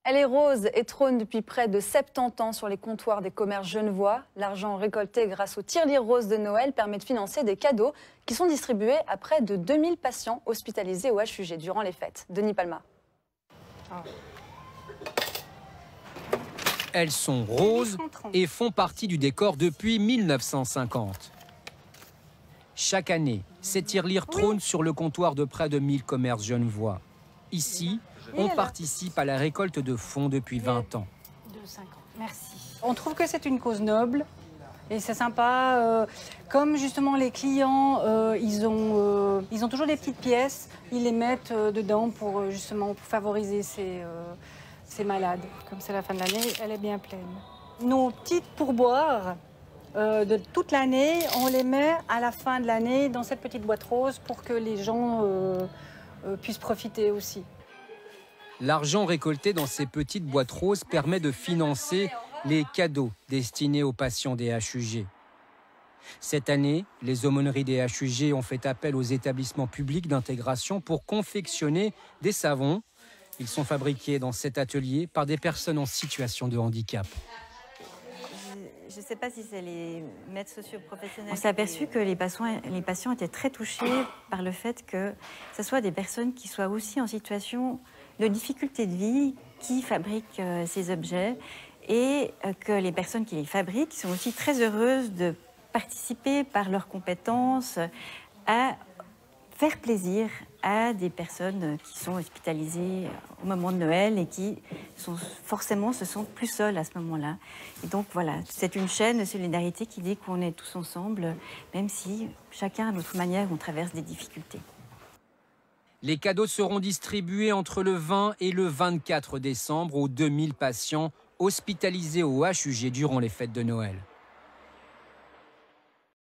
Elle est rose et trône depuis près de 70 ans sur les comptoirs des commerces genevois. L'argent récolté grâce au tirelire rose de Noël permet de financer des cadeaux qui sont distribués à près de 2000 patients hospitalisés au HUG durant les fêtes. Denis Palma. Elles sont roses et font partie du décor depuis 1950. Chaque année, ces tirelires trônent sur le comptoir de près de 1000 commerces genevois. Ici, on participe à la récolte de fonds depuis 20 ans. Merci. On trouve que c'est une cause noble et c'est sympa. Comme justement les clients, ils ont toujours des petites pièces, ils les mettent dedans pour justement pour favoriser ces malades. Comme c'est la fin de l'année, elle est bien pleine. Nos petites pourboires de toute l'année, on les met à la fin de l'année dans cette petite boîte rose pour que les gens puissent profiter aussi. L'argent récolté dans ces petites boîtes roses permet de financer les cadeaux destinés aux patients des HUG. Cette année, les aumôneries des HUG ont fait appel aux établissements publics d'intégration pour confectionner des savons. Ils sont fabriqués dans cet atelier par des personnes en situation de handicap. Je ne sais pas si c'est les maîtres socio-professionnels. On s'est aperçu que les patients étaient très touchés par le fait que ce soit des personnes qui soient aussi en situation de difficulté de vie qui fabriquent ces objets et que les personnes qui les fabriquent sont aussi très heureuses de participer par leurs compétences à faire plaisir à des personnes qui sont hospitalisées au moment de Noël et qui forcément se sentent plus seules à ce moment-là. Et donc voilà, c'est une chaîne de solidarité qui dit qu'on est tous ensemble, même si chacun à notre manière on traverse des difficultés. Les cadeaux seront distribués entre le 20 et le 24 décembre aux 2000 patients hospitalisés au HUG durant les fêtes de Noël.